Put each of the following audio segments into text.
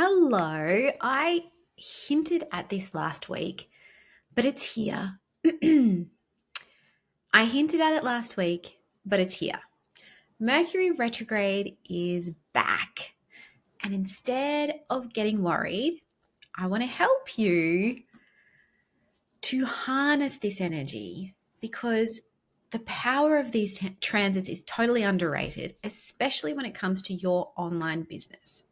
Hello. I hinted at this last week, but it's here. I hinted at it last week, but it's here. Mercury retrograde is back. And instead of getting worried, I want to help you to harness this energy because the power of these transits is totally underrated, especially when it comes to your online business.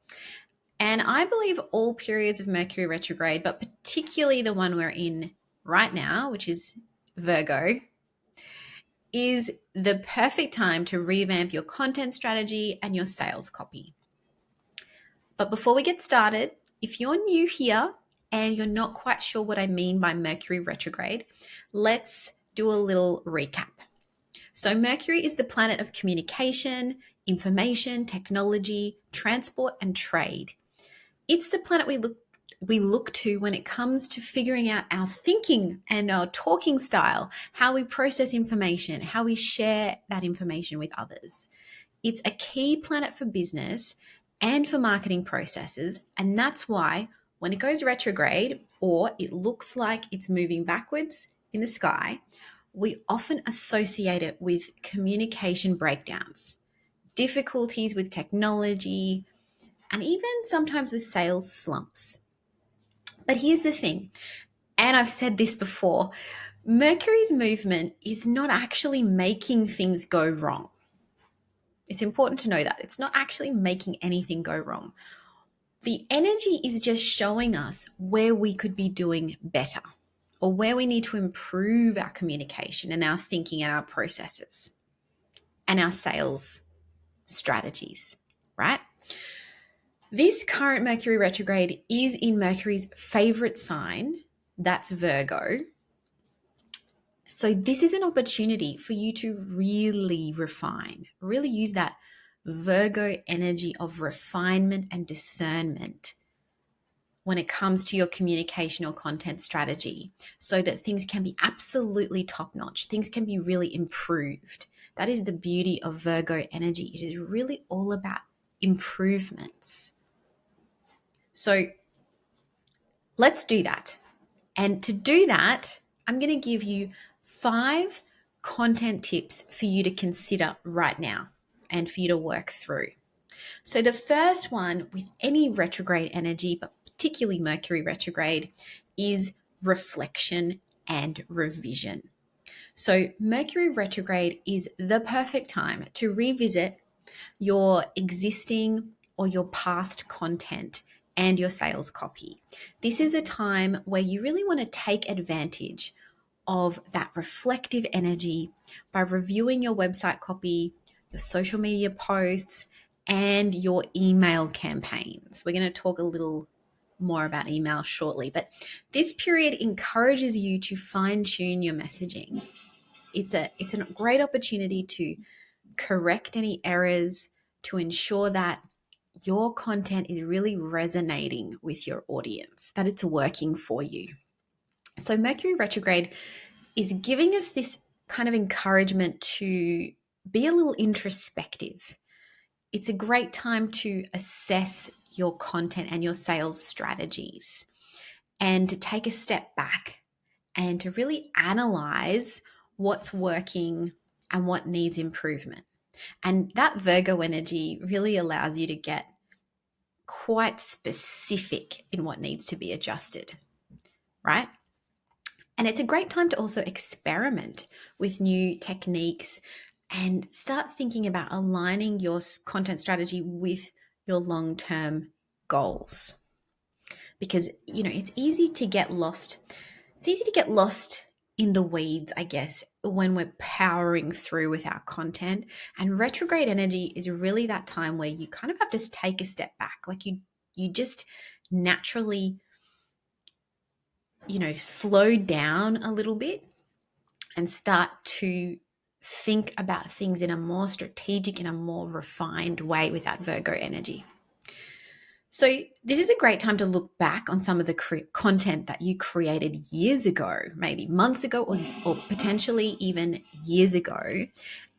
And I believe all periods of Mercury retrograde, but particularly the one we're in right now, which is Virgo, is the perfect time to revamp your content strategy and your sales copy. But before we get started, if you're new here and you're not quite sure what I mean by Mercury retrograde, let's do a little recap. So Mercury is the planet of communication, information, technology, transport, and trade. It's the planet we look to when it comes to figuring out our thinking and our talking style, how we process information, how we share that information with others. It's a key planet for business and for marketing processes, and that's why when it goes retrograde or it looks like it's moving backwards in the sky, we often associate it with communication breakdowns, difficulties with technology, and even sometimes with sales slumps. But here's the thing, and I've said this before, Mercury's movement is not actually making things go wrong. It's important to know that. It's not actually making anything go wrong. The energy is just showing us where we could be doing better or where we need to improve our communication and our thinking and our processes and our sales strategies, right? This current Mercury retrograde is in Mercury's favorite sign, that's Virgo. So this is an opportunity for you to really refine, really use that Virgo energy of refinement and discernment when it comes to your communication or content strategy so that things can be absolutely top-notch. Things can be really improved. That is the beauty of Virgo energy. It is really all about improvements. So let's do that. And to do that, I'm going to give you 5 content tips for you to consider right now and for you to work through. So the first one with any retrograde energy, but particularly Mercury retrograde, is reflection and revision. So Mercury retrograde is the perfect time to revisit your existing or your past content and your sales copy. This is a time where you really want to take advantage of that reflective energy by reviewing your website copy, your social media posts, and your email campaigns. We're going to talk a little more about email shortly, but this period encourages you to fine-tune your messaging. It's a great opportunity to correct any errors, to ensure that your content is really resonating with your audience, that it's working for you. So Mercury retrograde is giving us this kind of encouragement to be a little introspective. It's a great time to assess your content and your sales strategies and to take a step back and to really analyze what's working and what needs improvement. And that Virgo energy really allows you to get quite specific in what needs to be adjusted, right? And it's a great time to also experiment with new techniques and start thinking about aligning your content strategy with your long-term goals. Because, it's easy to get lost. It's easy to get lost in the weeds, I guess, when we're powering through with our content. And retrograde energy is really that time where you kind of have to take a step back. Like you just naturally, slow down a little bit and start to think about things in a more strategic, in a more refined way with that Virgo energy. So this is a great time to look back on some of the content that you created years ago, maybe months ago or potentially even years ago,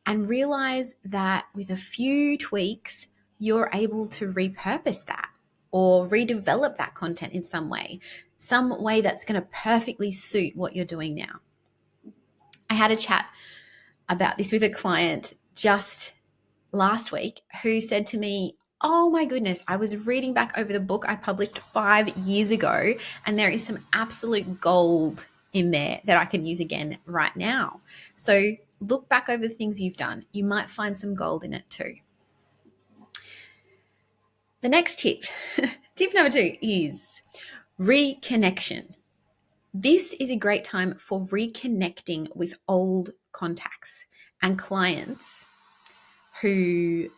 and realize that with a few tweaks, you're able to repurpose that. or redevelop that content in some way that's going to perfectly suit what you're doing now. I had a chat about this with a client just last week who said to me, "Oh my goodness, I was reading back over the book I published 5 years ago, and there is some absolute gold in there that I can use again right now." So look back over the things you've done. You might find some gold in it too. The next tip, tip number 2, is reconnection. This is a great time for reconnecting with old contacts and clients who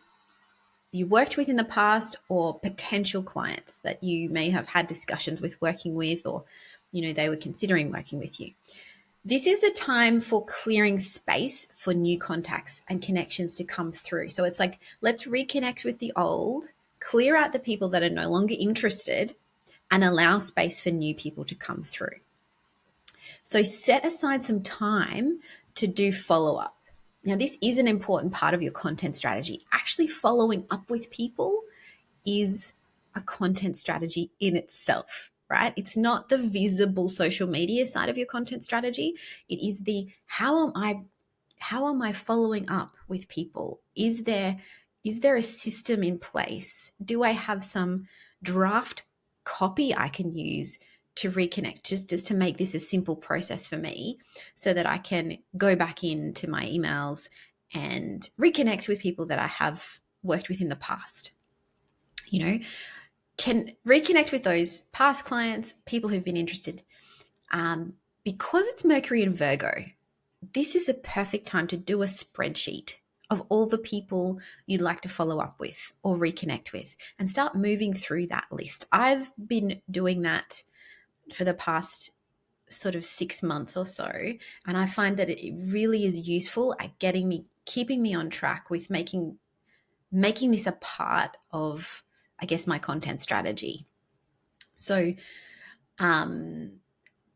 you worked with in the past, or potential clients that you may have had discussions with working with, or they were considering working with you. This is the time for clearing space for new contacts and connections to come through. So it's like, let's reconnect with the old, clear out the people that are no longer interested, and allow space for new people to come through. So set aside some time to do follow-up. Now, this is an important part of your content strategy. Actually following up with people is a content strategy in itself, right? It's not the visible social media side of your content strategy. It is the how am I following up with people? Is there a system in place? Do I have some draft copy I can use to reconnect, just to make this a simple process for me, so that I can go back into my emails and reconnect with people that I have worked with in the past? Can reconnect with those past clients, people who've been interested. Because it's Mercury in Virgo, this is a perfect time to do a spreadsheet of all the people you'd like to follow up with or reconnect with, and start moving through that list. I've been doing that for the past sort of 6 months or so, and I find that it really is useful at keeping me on track with making this a part of, I guess, my content strategy. So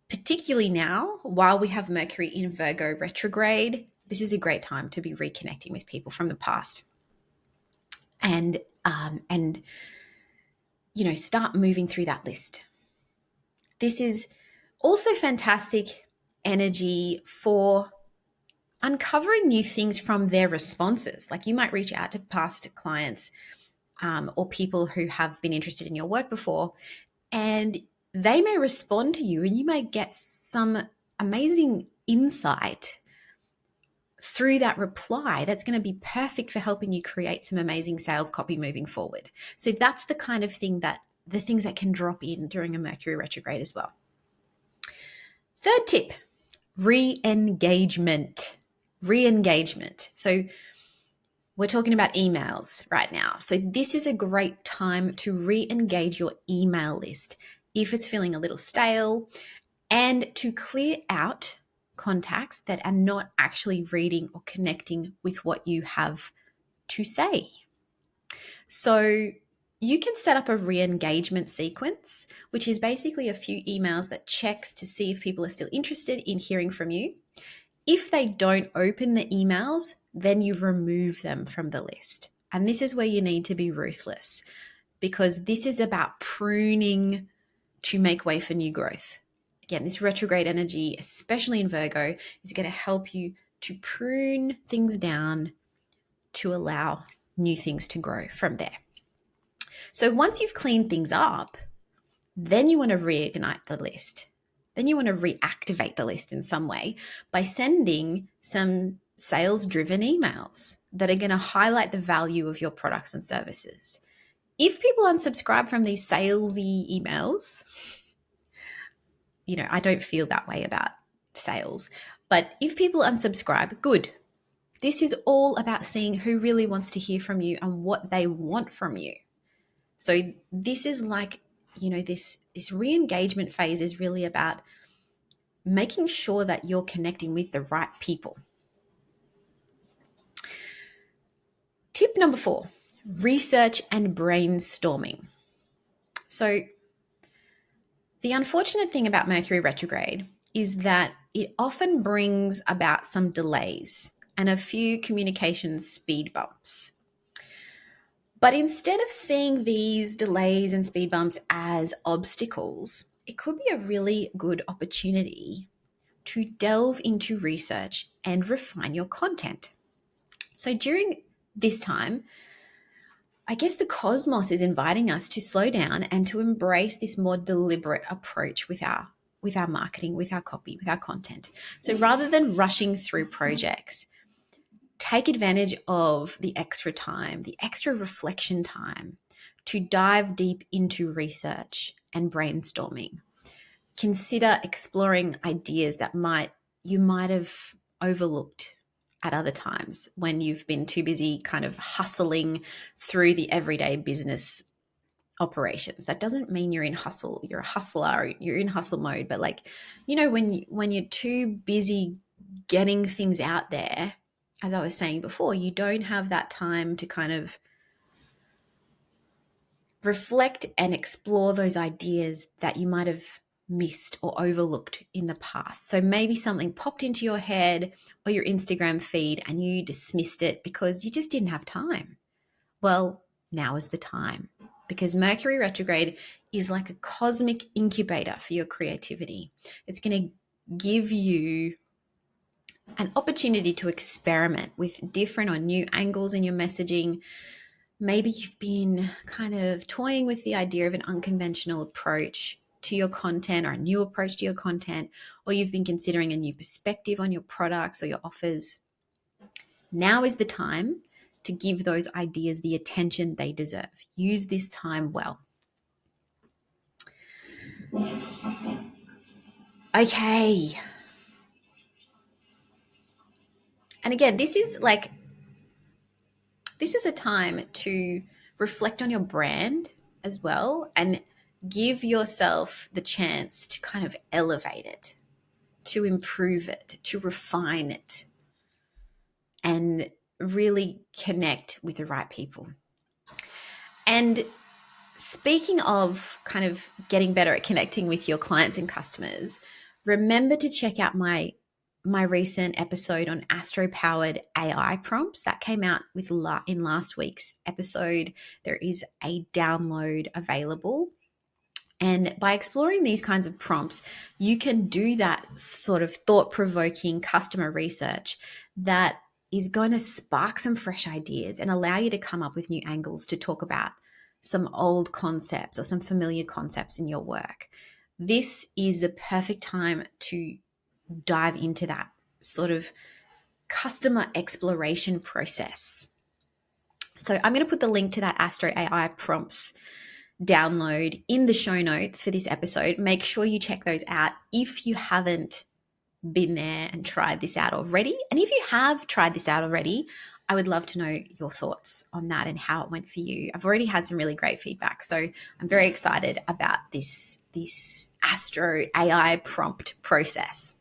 particularly now, while we have Mercury in Virgo retrograde, this is a great time to be reconnecting with people from the past, and start moving through that list. This is also fantastic energy for uncovering new things from their responses. Like, you might reach out to past clients or people who have been interested in your work before, and they may respond to you, and you may get some amazing insight through that reply that's going to be perfect for helping you create some amazing sales copy moving forward. So that's the kind of thing the things that can drop in during a Mercury retrograde as well. Third tip, re-engagement. So we're talking about emails right now. So this is a great time to re-engage your email list if it's feeling a little stale, and to clear out contacts that are not actually reading or connecting with what you have to say. So you can set up a re-engagement sequence, which is basically a few emails that checks to see if people are still interested in hearing from you. If they don't open the emails, then you remove them from the list. And this is where you need to be ruthless, because this is about pruning to make way for new growth. Again, this retrograde energy, especially in Virgo, is going to help you to prune things down to allow new things to grow from there. So once you've cleaned things up, then you want to reignite the list. Then you want to reactivate the list in some way by sending some sales-driven emails that are going to highlight the value of your products and services. If people unsubscribe from these salesy emails, I don't feel that way about sales, but if people unsubscribe, good. This is all about seeing who really wants to hear from you and what they want from you. So this is like, this re-engagement phase is really about making sure that you're connecting with the right people. Tip number 4, research and brainstorming. So the unfortunate thing about Mercury retrograde is that it often brings about some delays and a few communication speed bumps. But instead of seeing these delays and speed bumps as obstacles, it could be a really good opportunity to delve into research and refine your content. So during this time, I guess the cosmos is inviting us to slow down and to embrace this more deliberate approach with our marketing, with our copy, with our content. So rather than rushing through projects, take advantage of the extra time, the extra reflection time to dive deep into research and brainstorming. Consider exploring ideas that you might have overlooked at other times when you've been too busy kind of hustling through the everyday business operations. That doesn't mean you're in hustle. You're a hustler. You're in hustle mode. But when you're too busy getting things out there, as I was saying before, you don't have that time to kind of reflect and explore those ideas that you might have missed or overlooked in the past. So maybe something popped into your head or your Instagram feed and you dismissed it because you just didn't have time. Well, now is the time, because Mercury retrograde is like a cosmic incubator for your creativity. It's going to give you an opportunity to experiment with different or new angles in your messaging. Maybe you've been kind of toying with the idea of an unconventional approach to your content or a new approach to your content, or you've been considering a new perspective on your products or your offers. Now is the time to give those ideas the attention they deserve. Use this time well. Okay. And again, this is a time to reflect on your brand as well and give yourself the chance to kind of elevate it, to improve it, to refine it, and really connect with the right people. And speaking of kind of getting better at connecting with your clients and customers, remember to check out my recent episode on astro-powered AI prompts that came out in last week's episode. There is a download available. And by exploring these kinds of prompts, you can do that sort of thought-provoking customer research that is going to spark some fresh ideas and allow you to come up with new angles to talk about some old concepts or some familiar concepts in your work. This is the perfect time to dive into that sort of customer exploration process. So I'm going to put the link to that Astro AI prompts download in the show notes for this episode. Make sure you check those out if you haven't been there and tried this out already. And if you have tried this out already, I would love to know your thoughts on that and how it went for you. I've already had some really great feedback, so I'm very excited about this Astro AI prompt process.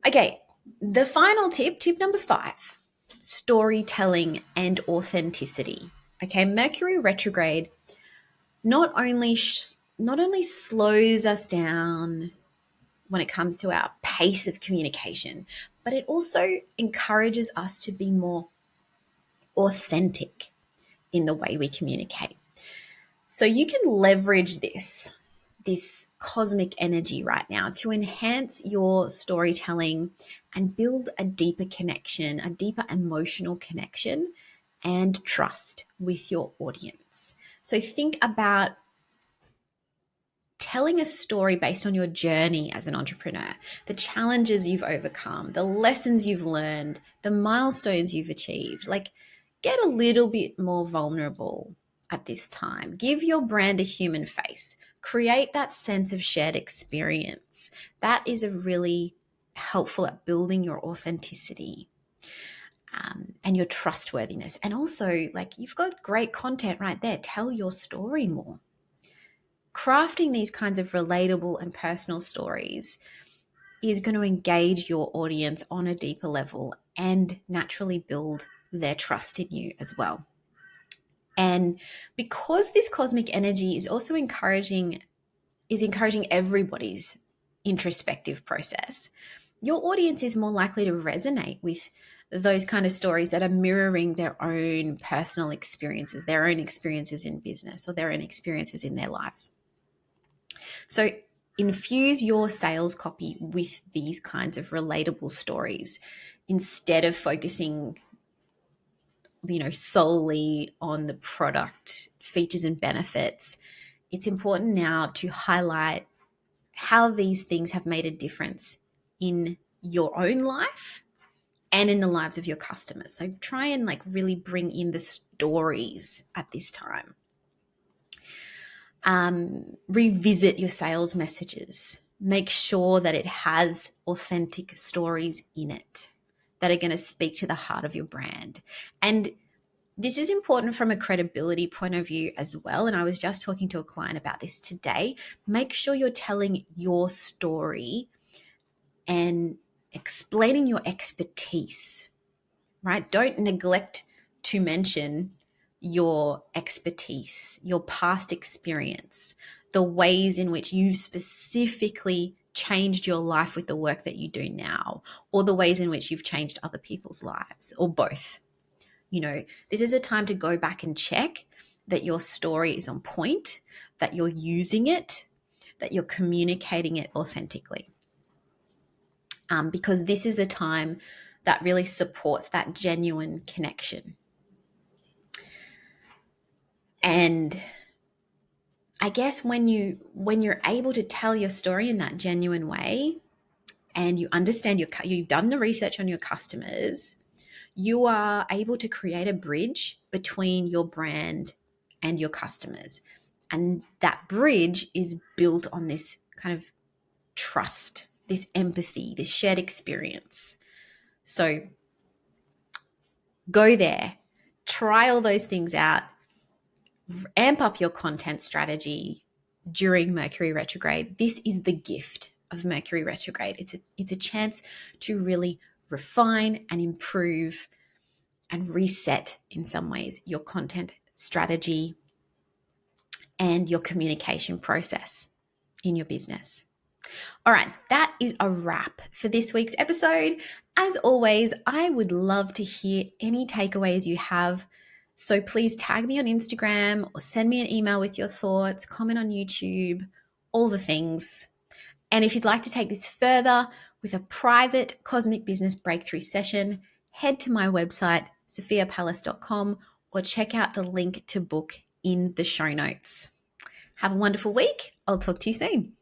Okay, the final tip number 5, storytelling and authenticity. Okay, Mercury retrograde not only slows us down when it comes to our pace of communication, but it also encourages us to be more authentic in the way we communicate. So you can leverage this cosmic energy right now to enhance your storytelling and build a deeper connection, a deeper emotional connection and trust with your audience. So think about telling a story based on your journey as an entrepreneur, the challenges you've overcome, the lessons you've learned, the milestones you've achieved. Get a little bit more vulnerable at this time. Give your brand a human face. Create that sense of shared experience. That is a really helpful at building your authenticity and your trustworthiness. And also, you've got great content right there. Tell your story more. Crafting these kinds of relatable and personal stories is going to engage your audience on a deeper level and naturally build their trust in you as well. And because this cosmic energy is also encouraging everybody's introspective process, your audience is more likely to resonate with those kind of stories that are mirroring their own personal experiences, their own experiences in business, or their own experiences in their lives. So infuse your sales copy with these kinds of relatable stories instead of focusing, solely on the product features and benefits. It's important now to highlight how these things have made a difference in your own life and in the lives of your customers. So try and really bring in the stories at this time. Revisit your sales messages. Make sure that it has authentic stories in it that are going to speak to the heart of your brand. And this is important from a credibility point of view as well. And I was just talking to a client about this today. Make sure you're telling your story and explaining your expertise, right? Don't neglect to mention your expertise, your past experience, the ways in which you've specifically changed your life with the work that you do now, or the ways in which you've changed other people's lives, or both. This is a time to go back and check that your story is on point, that you're using it, that you're communicating it authentically. Because this is a time that really supports that genuine connection. And I guess when you're able to tell your story in that genuine way, and you understand you've done the research on your customers, you are able to create a bridge between your brand and your customers. And that bridge is built on this kind of trust, this empathy, this shared experience. So go there, try all those things out, amp up your content strategy during Mercury retrograde. This is the gift of Mercury retrograde. It's a chance to really refine and improve and reset, in some ways, your content strategy and your communication process in your business. All right, that is a wrap for this week's episode. As always, I would love to hear any takeaways you have. So please tag me on Instagram or send me an email with your thoughts, comment on YouTube, all the things. And if you'd like to take this further with a private Cosmic Business Breakthrough session, head to my website, sophiapalace.com, or check out the link to book in the show notes. Have a wonderful week. I'll talk to you soon.